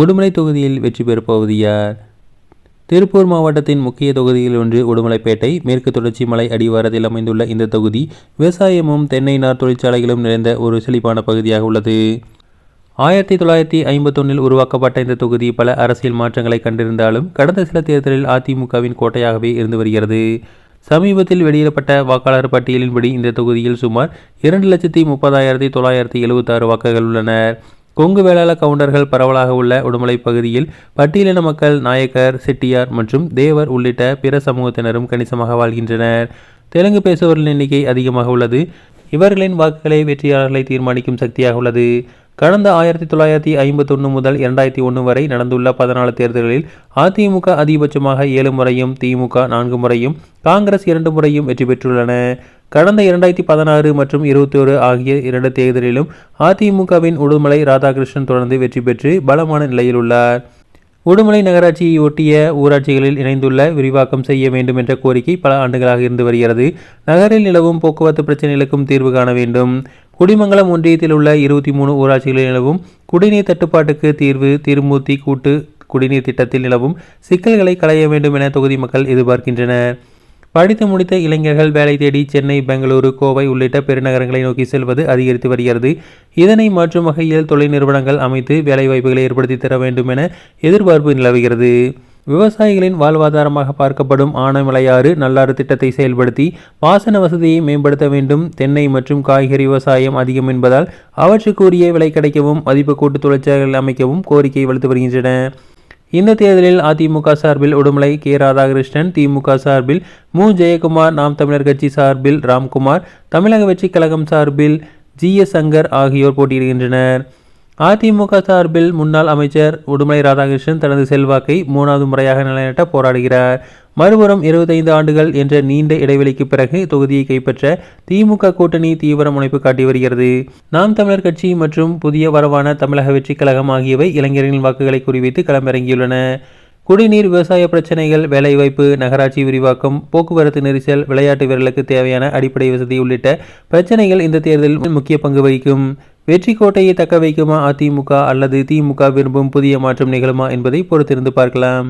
உடுமலை தொகுதியில் வெற்றி பெறப்போவது யார்? திருப்பூர் மாவட்டத்தின் முக்கிய தொகுதியில் ஒன்று உடுமலைப்பேட்டை. மேற்கு தொடர்ச்சி மலை அடிவாரத்தில் அமைந்துள்ள இந்த தொகுதி விவசாயமும் தென்னை நார் தொழிற்சாலைகளும் நிறைந்த ஒரு செழிப்பான பகுதியாக உள்ளது. 1951 உருவாக்கப்பட்ட இந்த தொகுதி பல அரசியல் மாற்றங்களை கண்டிருந்தாலும் கடந்த சில தேர்தலில் அதிமுகவின் கோட்டையாகவே இருந்து வருகிறது. சமீபத்தில் வெளியிடப்பட்ட வாக்காளர் பட்டியலின்படி இந்த தொகுதியில் சுமார் 2,30,976 வாக்குகள் உள்ளன. கொங்கு வேளாள கவுண்டர்கள் பரவலாக உள்ள உடுமலை பகுதியில் பட்டியலின மக்கள் நாயக்கர், செட்டியார் மற்றும் தேவர் உள்ளிட்ட பிற சமூகத்தினரும் கணிசமாக வாழ்கின்றனர். தெலுங்கு பேசுபவர்களின் எண்ணிக்கை அதிகமாக உள்ளது. இவர்களின் வாக்குகளை வெற்றியாளர்களை தீர்மானிக்கும் சக்தியாக உள்ளது. கடந்த 1951 முதல் 2001 வரை நடந்துள்ள 14 தேர்தல்களில் அதிமுக அதிகபட்சமாக 7 முறையும், திமுக 4 முறையும், காங்கிரஸ் 2 முறையும் வெற்றி பெற்றுள்ளன. கடந்த 2016 மற்றும் 21 ஆகிய 2 தேர்தலிலும் அதிமுகவின் உடுமலை ராதாகிருஷ்ணன் தொடர்ந்து வெற்றி பெற்று பலமான நிலையில் உள்ளார். உடுமலை நகராட்சியை ஒட்டிய ஊராட்சிகளில் இணைந்துள்ள விரிவாக்கம் செய்ய வேண்டும் என்ற கோரிக்கை பல ஆண்டுகளாக இருந்து வருகிறது. நகரில் நிலவும் போக்குவரத்து பிரச்சனைகளுக்கும் தீர்வு காண வேண்டும். குடிமங்கலம் ஒன்றியத்தில் உள்ள 23 ஊராட்சிகளில் நிலவும் குடிநீர் தட்டுப்பாட்டுக்கு தீர்வு, திருமூர்த்தி கூட்டு குடிநீர் திட்டத்தில் நிலவும் சிக்கல்களை களைய வேண்டும் என தொகுதி மக்கள் எதிர்பார்க்கின்றனர். படித்து முடித்த இளைஞர்கள் வேலை தேடி சென்னை, பெங்களூரு, கோவை உள்ளிட்ட பெருநகரங்களை நோக்கி செல்வது அதிகரித்து வருகிறது. இதனை மாற்றும் வகையில் தொழில் நிறுவனங்கள் அமைத்து வேலைவாய்ப்புகளை ஏற்படுத்தி தர வேண்டும் என எதிர்பார்ப்பு நிலவுகிறது. விவசாயிகளின் வாழ்வாதாரமாக பார்க்கப்படும் ஆனைமலையாறு நல்லாறு திட்டத்தை செயல்படுத்தி பாசன வசதியை மேம்படுத்த வேண்டும். தென்னை மற்றும் காய்கறி விவசாயம் அதிகம் என்பதால் அவற்றுக்கு உரிய விலை கிடைக்கவும் மதிப்பு கூட்டு தொழிற்சாலைகள் அமைக்கவும் கோரிக்கை வலுத்து வருகின்றன. இந்த தேர்தலில் அதிமுக சார்பில் உடுமலை கே. ராதாகிருஷ்ணன், திமுக சார்பில் மு. ஜெயக்குமார், நாம் தமிழர் கட்சி சார்பில் ராம்குமார், தமிழக வெற்றி கழகம் சார்பில் ஜி.எஸ். சங்கர் ஆகியோர் போட்டியிடுகின்றனர். அதிமுக சார்பில் முன்னாள் அமைச்சர் உடுமலை ராதாகிருஷ்ணன் தனது செல்வாக்கை 3வது முறையாக நிலைநாட்ட போராடுகிறார். மறுபுறம் 25 ஆண்டுகள் என்ற நீண்ட இடைவெளிக்கு பிறகு தொகுதியை கைப்பற்ற திமுக கூட்டணி தீவிர முனைப்பு காட்டி வருகிறது. நாம் தமிழர் கட்சி மற்றும் புதிய வரவான தமிழக வெற்றி கழகம் ஆகியவை இளைஞர்களின் வாக்குகளை குறிவைத்து களமிறங்கியுள்ளன. குடிநீர், விவசாய பிரச்சனைகள், வேலைவாய்ப்பு, நகராட்சி விரிவாக்கம், போக்குவரத்து நெரிசல், விளையாட்டு வீரர்களுக்கு தேவையான அடிப்படை வசதி உள்ளிட்ட பிரச்சனைகள் இந்த தேர்தலில் முக்கிய பங்கு வகிக்கும். வெற்றி கோட்டையை தக்க வைக்குமா அதிமுக அல்லது திமுக விரும்பும் புதிய மாற்றம் நிகழுமா என்பதை பொறுத்திருந்து பார்க்கலாம்.